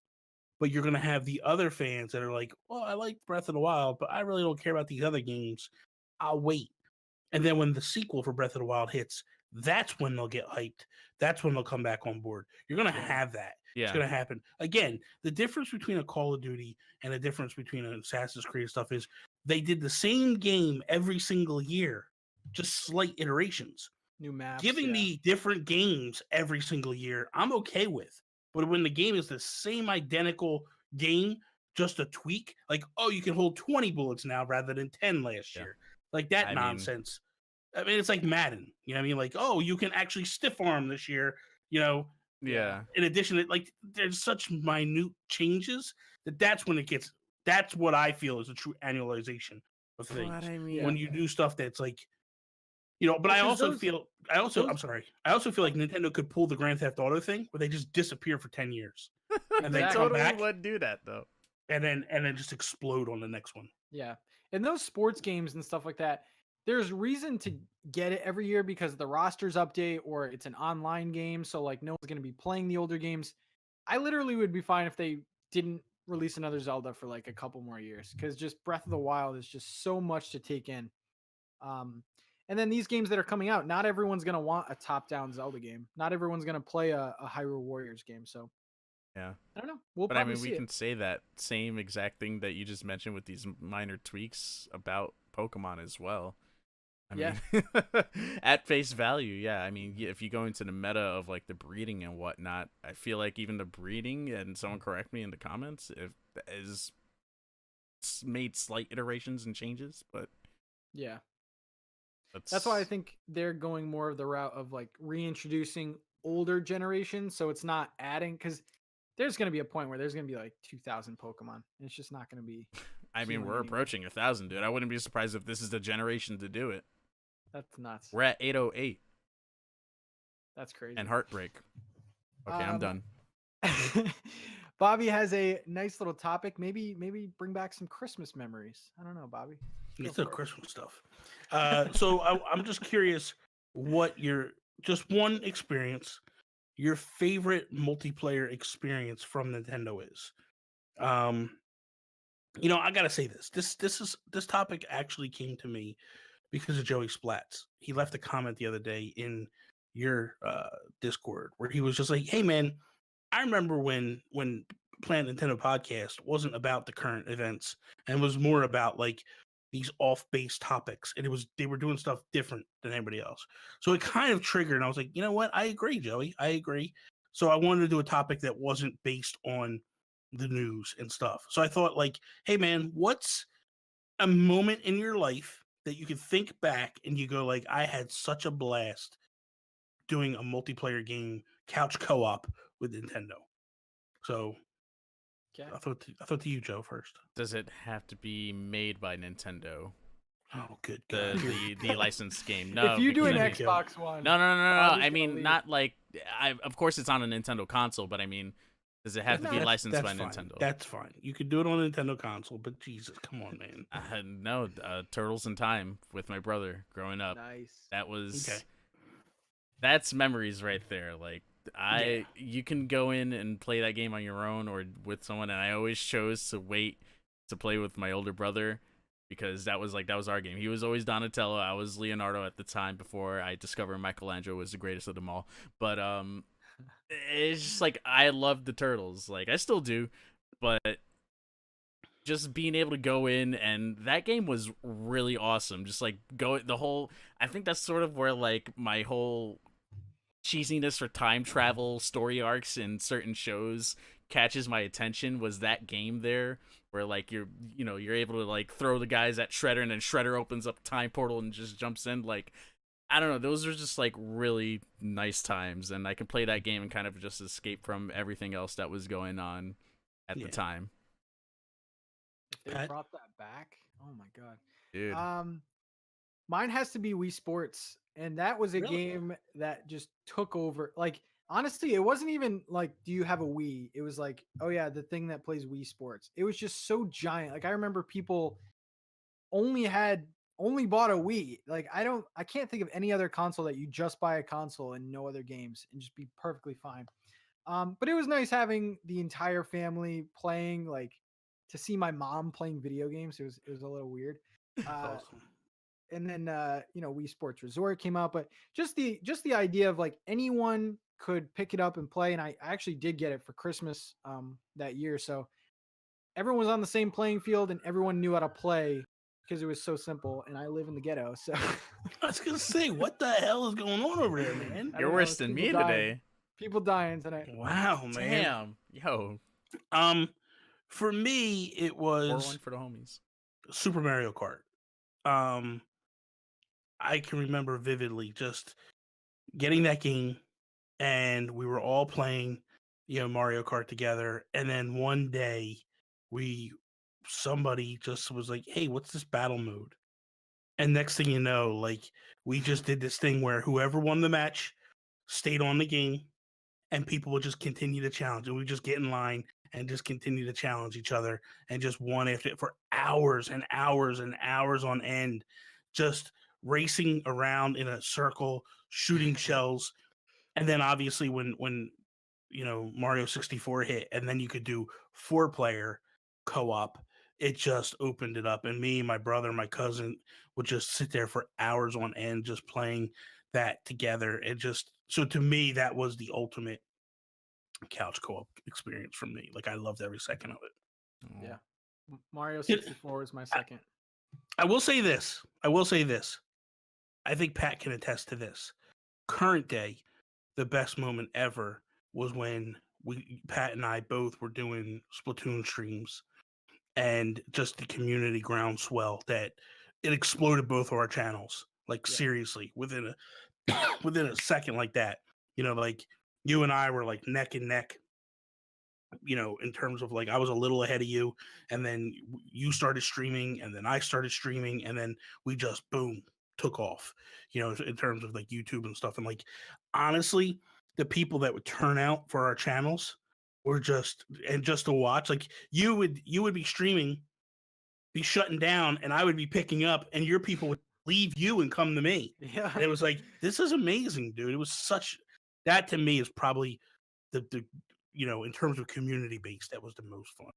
But you're going to have the other fans that are like, well, I like Breath of the Wild, but I really don't care about these other games. I'll wait. And then when the sequel for Breath of the Wild hits, that's when they'll get hyped. That's when they'll come back on board. You're going to have that. It's going to happen. Again, the difference between a Call of Duty and the difference between an Assassin's Creed stuff is they did the same game every single year, just slight iterations. New maps. Giving me different games every single year, I'm okay with. But when the game is the same identical game, just a tweak, like, oh, you can hold 20 bullets now rather than 10 last year. Like that nonsense. I mean, it's like Madden. You know what I mean? Like, oh, you can actually stiff arm this year, Yeah. In addition to, like, there's such minute changes that's when it gets, that's what I feel is a true annualization of things. But I mean, When you do stuff that's like, but I also feel like Nintendo could pull the Grand Theft Auto thing where they just disappear for 10 years. And they then come totally back would do that though. and then just explode on the next one. Yeah. And those sports games and stuff like that, there's reason to get it every year because the rosters update or it's an online game. So like no one's going to be playing the older games. I literally would be fine if they didn't release another Zelda for like a couple more years because just Breath of the Wild is just so much to take in. And then these games that are coming out, not everyone's going to want a top-down Zelda game. Not everyone's going to play a Hyrule Warriors game. So yeah, I don't know. We'll but I probably mean, we see can it. say that same exact thing that you just mentioned with these minor tweaks about Pokemon as well. I mean, at face value, yeah. I mean, if you go into the meta of like the breeding and whatnot, I feel like even the breeding, and someone correct me in the comments, if is made slight iterations and changes, but Yeah. That's why I think they're going more of the route of like reintroducing older generations. So it's not adding, because there's going to be a point where there's going to be like 2,000 Pokemon. And it's just not going to be. I mean, appealing we're anymore. approaching 1,000, dude. I wouldn't be surprised if this is the generation to do it. That's nuts. We're at 808 That's crazy. and Heartbreak. Okay, I'm done. Bobby has a nice little topic. Maybe bring back some Christmas memories. I don't know, Bobby. It's the Christmas stuff. So I'm just curious what your just one experience, your favorite multiplayer experience from Nintendo is. I gotta say this topic actually came to me because of Joey Splats. He left a comment the other day in your Discord where he was just like, "Hey man, I remember when Planet Nintendo podcast wasn't about the current events and was more about like these off-base topics, and they were doing stuff different than anybody else." So it kind of triggered, and I was like, you know what? I agree, Joey. I agree. So I wanted to do a topic that wasn't based on the news and stuff. So I thought, like, hey man, what's a moment in your life that you can think back and you go like, I had such a blast doing a multiplayer game, couch co-op with Nintendo. So Okay. I thought to you, Joe, first. Does it have to be made by Nintendo? Oh, good God. The licensed game. No. If you do an because- Xbox One. No. Bobby's I gonna mean, leave. not like. Of course, it's on a Nintendo console, but I mean, does it have to be licensed by fine. Nintendo? That's fine. You could do it on a Nintendo console, but Jesus, come on, man. No, Turtles in Time with my brother growing up. Nice. That was. Okay. That's memories right there. Like you can go in and play that game on your own or with someone, and I always chose to wait to play with my older brother because that was our game. He was always Donatello. I was Leonardo at the time before I discovered Michelangelo was the greatest of them all. But it's just like I loved the Turtles. Like I still do, but just being able to go in, and that game was really awesome. Just like I think that's sort of where like my whole cheesiness for time travel story arcs in certain shows catches my attention was that game there where like you're able to like throw the guys at Shredder and then Shredder opens up a time portal and just jumps in. Like I don't know, those are just like really nice times, and I can play that game and kind of just escape from everything else that was going on at the time. If they brought that back, oh my god, dude. Mine has to be Wii Sports, and that was a game that just took over. Like honestly, it wasn't even like, do you have a Wii? It was like, oh yeah, the thing that plays Wii Sports. It was just so giant. Like I remember people only bought a Wii. Like I can't think of any other console that you just buy a console and no other games and just be perfectly fine. But it was nice having the entire family playing, like to see my mom playing video games. It was a little weird. Awesome. And then Wii Sports Resort came out, but just the idea of like anyone could pick it up and play. And I actually did get it for Christmas that year. So everyone was on the same playing field and everyone knew how to play because it was so simple. And I live in the ghetto, so I was gonna say, what the hell is going on over there, man? You're worse than me today. People dying tonight. Wow, man. Damn. Yo. For me, it was 4-1 for the homies. Super Mario Kart. I can remember vividly just getting that game, and we were all playing, Mario Kart together. And then one day, somebody just was like, "Hey, what's this battle mode?" And next thing you know, like we just did this thing where whoever won the match stayed on the game, and people would just continue to challenge, and we just get in line and just continue to challenge each other, and just one after for hours and hours and hours on end, just racing around in a circle, shooting shells. And then obviously when Mario 64 hit, and then you could do 4-player co-op, it just opened it up. And me, my brother, my cousin would just sit there for hours on end just playing that together. So to me, that was the ultimate couch co-op experience for me. Like I loved every second of it. Yeah. Mario 64 was my second. I will say this. I think Pat can attest to this. Current day, the best moment ever was when Pat and I both were doing Splatoon streams, and just the community groundswell that it exploded both of our channels. Like seriously, within a second like that. Like you and I were like neck and neck in terms of like I was a little ahead of you, and then you started streaming, and then I started streaming, and then we just boom took off, in terms of like YouTube and stuff. And like honestly, the people that would turn out for our channels were just to watch, like you would be streaming, be shutting down, and I would be picking up, and your people would leave you and come to me. Yeah. And it was like, this is amazing, dude. It was such that to me is probably the in terms of community base, that was the most fun.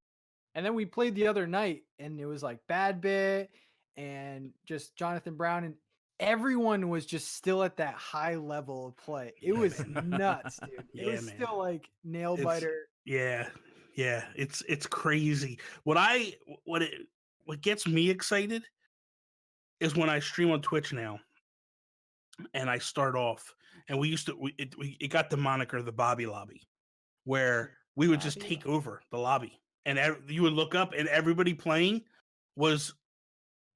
And then we played the other night, and it was like Bad Bit and just Jonathan Brown, and everyone was just still at that high level of play. It Yeah, was man. nuts, dude. It Yeah, was man. still like nail It's biter. yeah, yeah. It's crazy. What gets me excited is when I stream on Twitch now, and I start off, and it got the moniker the Bobby Lobby, where we would just Bobby take over the lobby, and you would look up, and everybody playing was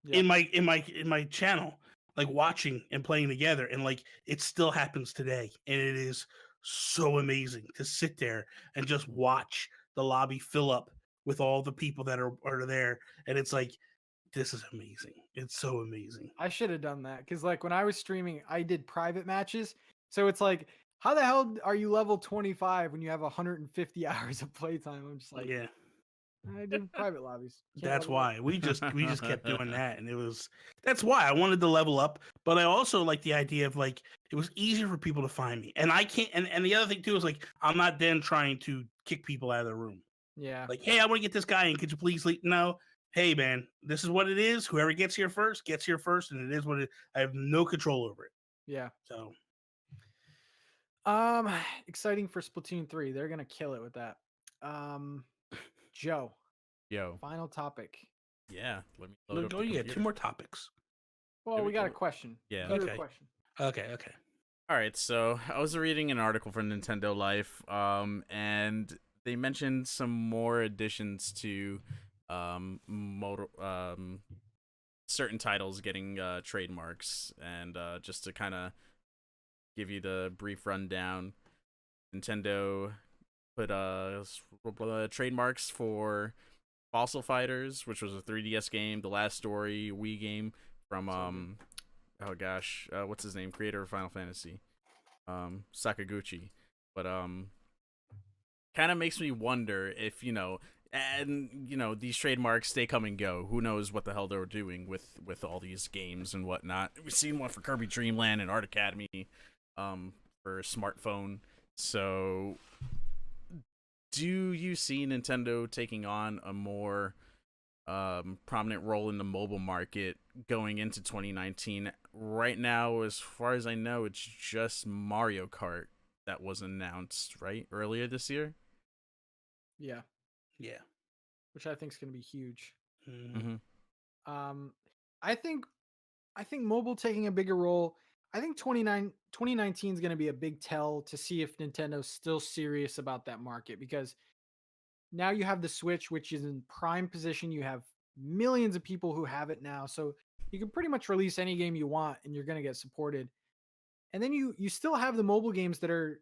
Yeah. in my channel, like watching and playing together, and like it still happens today, and it is so amazing to sit there and just watch the lobby fill up with all the people that are there, and it's like, this is amazing. It's so amazing. I should have done that because, like, when I was streaming, I did private matches. So it's like, how the hell are you level 25 when you have 150 hours of playtime? I'm just like, Yeah, I did private lobbies. Can't that's level up. why we just kept doing that, and that's why I wanted to level up, but I also like the idea of like it was easier for people to find me, and I can't. And the other thing too is like I'm not then trying to kick people out of the room. Yeah. Like, hey, I want to get this guy in. Could you please leave? No. Hey, man, this is what it is. Whoever gets here first, and it is what it. I have no control over it. Yeah. So, Exciting for Splatoon 3. They're gonna kill it with that. Joe, Yo, final topic. yeah. Let me load up oh, the you got computer. 2 more topics. Well, Here we we got a go. question. Yeah. Viewer Okay. question. Okay. All right, so I was reading an article from Nintendo Life, and they mentioned some more additions to certain titles getting trademarks, and just to kind of give you the brief rundown, Nintendo put trademarks for Fossil Fighters, which was a 3DS game, The Last Story Wii game from oh gosh, what's his name? Creator of Final Fantasy, Sakaguchi. But kind of makes me wonder if these trademarks, they come and go. Who knows what the hell they're doing with all these games and whatnot. We've seen one for Kirby Dream Land and Art Academy, for smartphone. So, do you see Nintendo taking on a more prominent role in the mobile market going into 2019? Right now, as far as I know, it's just Mario Kart that was announced, right? Earlier this year? Yeah. Yeah. Which I think is gonna be huge. Mm-hmm. I think mobile taking a bigger role. I think 2019 is going to be a big tell to see if Nintendo's still serious about that market, because now you have the Switch, which is in prime position. You have millions of people who have it now, so you can pretty much release any game you want and you're going to get supported. And then you still have the mobile games that are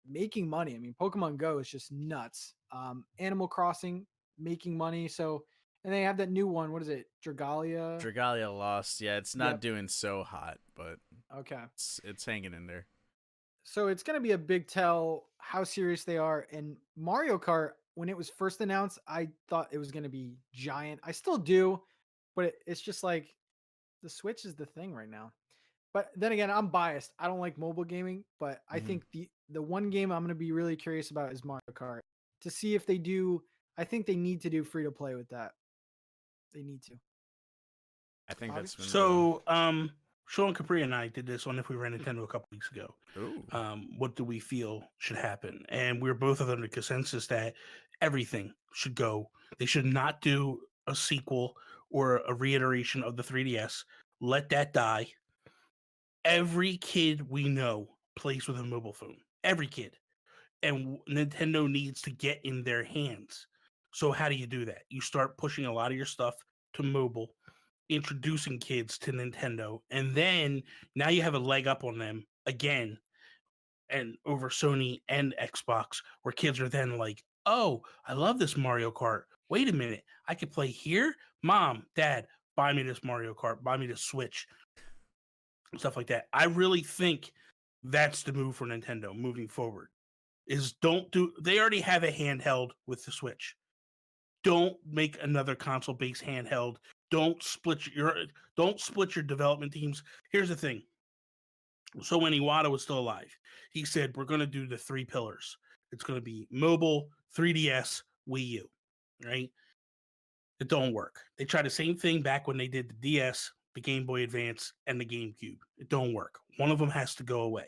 making money. I mean, Pokemon Go is just nuts. Animal Crossing making money. So, and they have that new one. What is it? Dragalia. Dragalia Lost. Yeah, it's not Yep. doing so hot, but Okay. it's hanging in there. So it's going to be a big tell how serious they are. And Mario Kart, when it was first announced, I thought it was going to be giant. I still do, but it's just like the Switch is the thing right now. But then again, I'm biased. I don't like mobile gaming, but I think the one game I'm going to be really curious about is Mario Kart, to see if they do. I think they need to do free to play with that. They need to. I think Bobby? that's been So, Sean Capri and I did this on If We Ran Nintendo a couple weeks ago. Ooh. What do we feel should happen? And we were both under the consensus that everything should go. They should not do a sequel or a reiteration of the 3DS. Let that die. Every kid we know plays with a mobile phone. Every kid. And Nintendo needs to get in their hands. So how do you do that? You start pushing a lot of your stuff to mobile, introducing kids to Nintendo, and then now you have a leg up on them again, and over Sony and Xbox, where kids are then like, Oh, I love this Mario Kart. Wait a minute, I could play here. Mom, Dad, buy me this Mario Kart. Buy me this Switch. Stuff like that. I really think that's the move for Nintendo moving forward. Is don't do. They already have a handheld with the Switch. Don't make another console-based handheld. Don't split your development teams. Here's the thing. So when Iwata was still alive, he said we're going to do the three pillars. It's going to be mobile, 3DS, Wii U, right? It don't work. They tried the same thing back when they did the DS, the Game Boy Advance, and the GameCube. It don't work. One of them has to go away.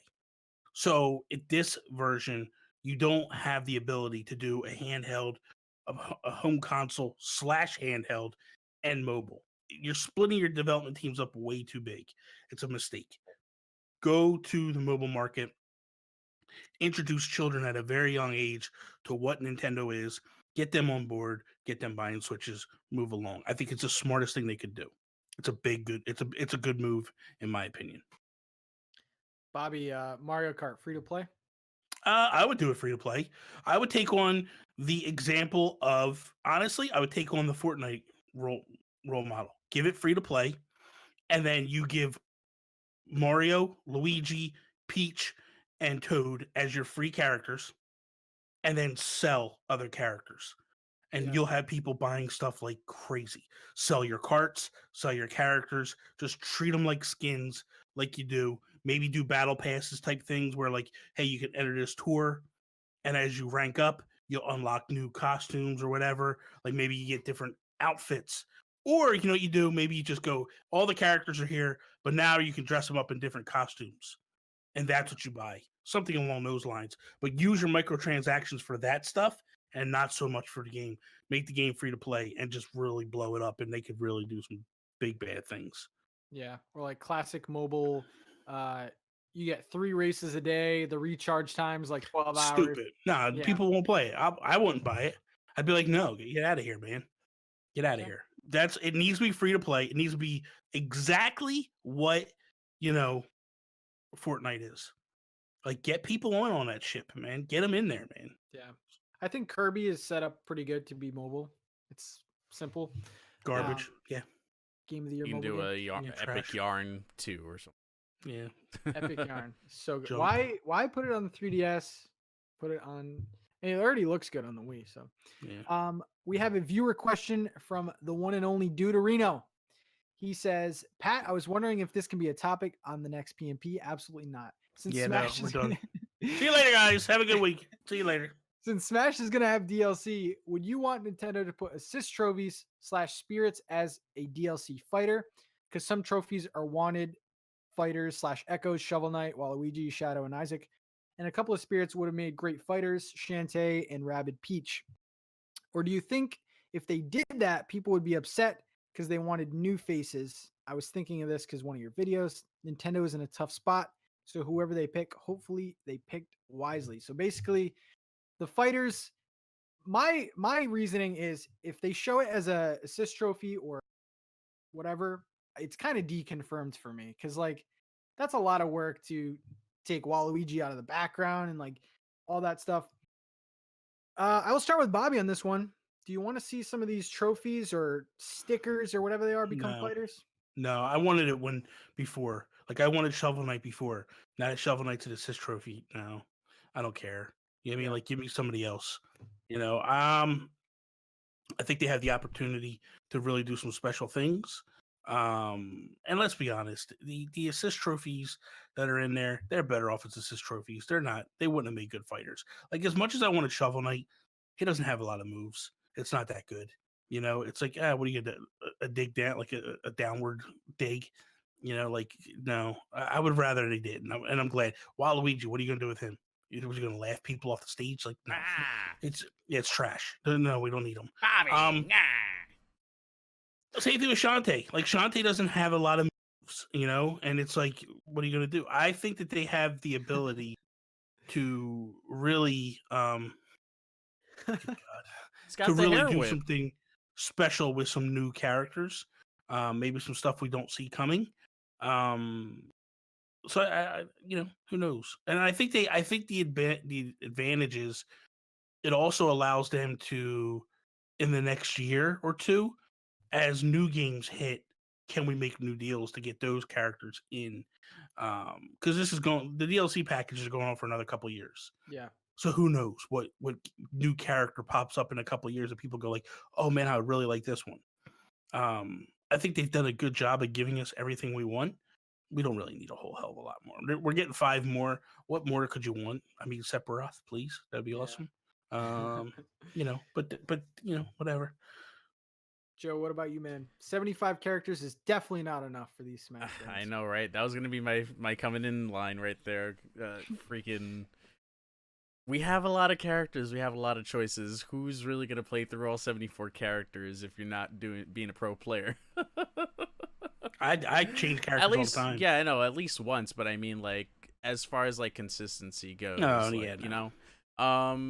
So in this version, you don't have the ability to do a handheld, a home console slash handheld, and mobile. You're splitting your development teams up way too big. It's a mistake. Go to the mobile market, introduce children at a very young age to what Nintendo is, get them on board, get them buying Switches, move along. I think it's the smartest thing they could do. It's a big good it's a good move in my opinion. Bobby, Mario Kart free to play. I would do it free to play. I would take on the example of honestly, I would take on the Fortnite role model. Give it free to play, and then you give Mario, Luigi, Peach, and Toad as your free characters, and then sell other characters. And Yeah. you'll have people buying stuff like crazy. Sell your carts, sell your characters, just treat them like skins, like you do. Maybe do battle passes type things where, like, hey, you can enter this tour, and as you rank up, you'll unlock new costumes or whatever. Like maybe you get different outfits. Or you know what you do? Maybe you just go, all the characters are here, but now you can dress them up in different costumes. And that's what you buy. Something along those lines. But use your microtransactions for that stuff and not so much for the game. Make the game free to play and just really blow it up, and they could really do some big bad things. Yeah, or like classic mobile. You get 3 races a day. The recharge time's like 12 hours. Stupid. Nah, Yeah. people won't play it. I wouldn't buy it. I'd be like, no, get out of here, man. Get out of Okay. here. It needs to be free to play. It needs to be exactly what, you know, Fortnite is. Like, get people on that ship, man. Get them in there, man. Yeah. I think Kirby is set up pretty good to be mobile. It's simple. Garbage. Yeah. Game of the year You can mobile do a game. yarn, Yeah, epic trash. yarn 2 or something. Yeah. Epic yarn. So good. Jump. Why put it on the 3DS? Put it on, and it already looks good on the Wii. So Yeah. we have a viewer question from the one and only Deuterino. He says, Pat, I was wondering if this can be a topic on the next PNP. Absolutely not. Since Yeah, Smash no, we're is done. gonna- See you later, guys. Have a good week. See you later. Since Smash is gonna have DLC, would you want Nintendo to put assist trophies / spirits as a DLC fighter? Because some trophies are wanted fighters / echoes, Shovel Knight, Waluigi, Shadow, and Isaac. And a couple of spirits would have made great fighters, Shantae and Rabid Peach. Or do you think if they did that, people would be upset because they wanted new faces? I was thinking of this because one of your videos, Nintendo is in a tough spot. So whoever they pick, hopefully they picked wisely. So basically, the fighters, my reasoning is if they show it as a assist trophy or whatever, it's kind of deconfirmed for me because like that's a lot of work to take Waluigi out of the background and like all that stuff. I will start with Bobby on this one. Do you want to see some of these trophies or stickers or whatever they are become No. fighters? No, I wanted it when before. Like I wanted Shovel Knight before. Now Shovel Knight's an assist trophy. No, I don't care. You know what I mean? Yeah. Like give me somebody else. You know, I think they have the opportunity to really do some special things. And let's be honest, the assist trophies that are in there, they're better off as assist trophies. They're not. They wouldn't have made good fighters. Like as much as I wanted Shovel Knight, he doesn't have a lot of moves. It's not that good. You know, it's like what do you get a dig down like a downward dig? You know, like no, I would rather they did, and I'm glad. Waluigi, what are you gonna do with him? Was you gonna laugh people off the stage? Like no, it's trash. No, we don't need him. Bobby, Same thing with Shantae. Like Shantae doesn't have a lot of moves, you know, and it's like, what are you gonna do? I think that they have the ability to really, God, It's got to the really hair do whip. something special with some new characters. Maybe some stuff we don't see coming. So you know, who knows? And I think the advantage is it also allows them to, in the next year or two, as new games hit, can we make new deals to get those characters in? Because the DLC package is going on for another couple years. Yeah. So who knows what new character pops up in a couple years that people go like, oh man, I would really like this one. I think they've done a good job of giving us everything we want. We don't really need a whole hell of a lot more. We're getting 5 more. What more could you want? I mean, Sephiroth, please. That'd be Yeah. awesome. But whatever. Joe, what about you, man? 75 characters is definitely not enough for these Smash games. I know, right? That was gonna be my coming in line right there. Freaking. We have a lot of characters. We have a lot of choices. Who's really gonna play through all 74 characters if you're not being a pro player? I change characters At least, all the time. yeah, I know, at least once. But I mean, like, as far as like consistency goes, you know, I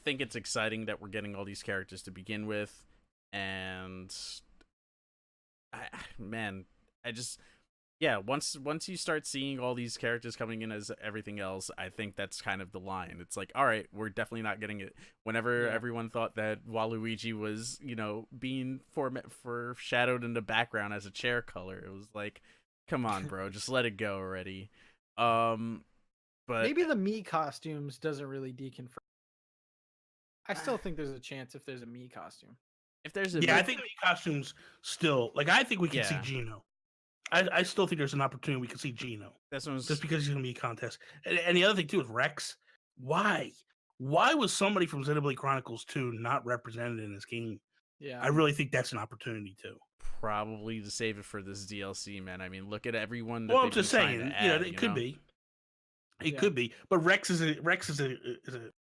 think it's exciting that we're getting all these characters to begin with, and once you start seeing all these characters coming in as everything else, I think that's kind of the line. It's like, all right, we're definitely not getting it. Whenever everyone thought that Waluigi was, being foreshadowed in the background as a chair color, it was like, come on, bro, just let it go already. But maybe the Mii costumes doesn't really deconfirm. I still think there's a chance if there's a Mii costume. If there's I think Mii costumes still, like, I think we can see Gino. I still think there's an opportunity we can see Gino. That's what just because he's going to be a contest. And the other thing, too, is Rex. Why? Why was somebody from Xenoblade Chronicles 2 not represented in this game? Yeah. I really think that's an opportunity, too. Probably to save it for this DLC, man. I mean, look at everyone that I'm just saying, it could be. It could be. But Rex is a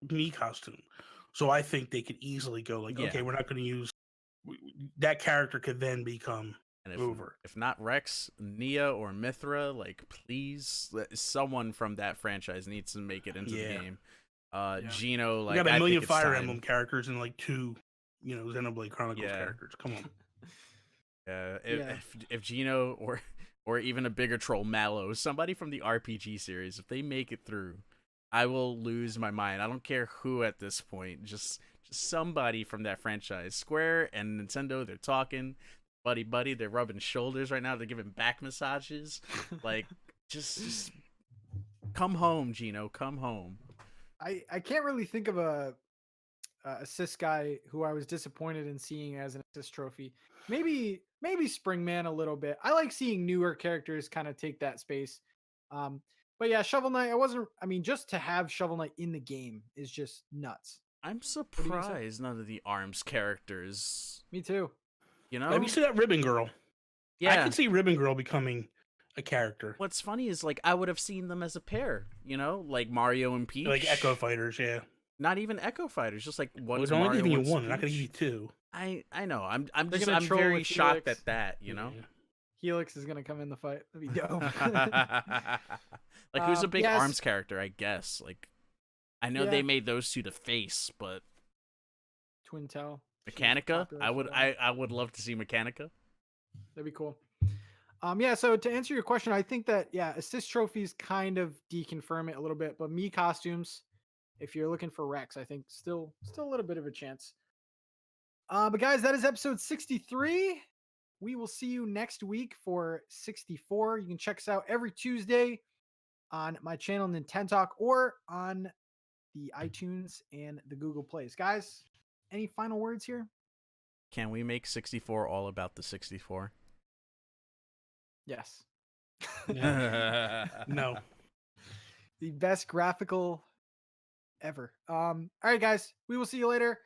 Mii costume. So I think they could easily go like, okay, we're not going to use... That character could then become... And over. If not Rex, Nia, or Mithra, like, please, someone from that franchise needs to make it into the game. Gino, like, we got a million Fire Emblem characters and like 2, Xenoblade Chronicles characters. Come on. If Gino or even a bigger troll, Mallow, somebody from the RPG series, if they make it through, I will lose my mind. I don't care who at this point, just somebody from that franchise. Square and Nintendo, they're talking. Buddy, they're rubbing shoulders right now. They're giving back massages. Like, just come home, Gino. Come home. I can't really think of a assist guy who I was disappointed in seeing as an assist trophy. Maybe Springman a little bit. I like seeing newer characters kind of take that space. But yeah, Shovel Knight. Just to have Shovel Knight in the game is just nuts. I'm surprised none of the ARMS characters. Me too. Have you seen that Ribbon Girl? Yeah, I can see Ribbon Girl becoming a character. What's funny is, like, I would have seen them as a pair, like Mario and Peach. Like Echo Fighters, yeah. Not even Echo Fighters, just like one's Mario. Only giving you one, Peach. not gonna give you 2. I know. I'm very shocked at that, Helix is gonna come in the fight. That'd be dope. Like, who's a big ARMS character, I guess. Like, I know they made those 2 to face, but Twin Tail. Mechanica? I would love to see Mechanica. That'd be cool. So to answer your question, I think that assist trophies kind of deconfirm it a little bit, but Mii costumes, if you're looking for Rex, I think still a little bit of a chance. But guys, that is episode 63. We will see you next week for 64. You can check us out every Tuesday on my channel NintenTalk or on the iTunes and the Google Plays. Guys, any final words here? Can we make 64 all about the 64? Yes. No. The best graphical ever. All right, guys. We will see you later.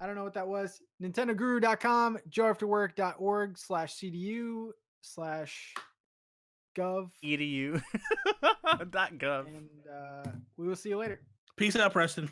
I don't know what that was. NintendoGuru.com, joeafterwork.org/cdu/gov. edu.gov. And we will see you later. Peace out, Preston.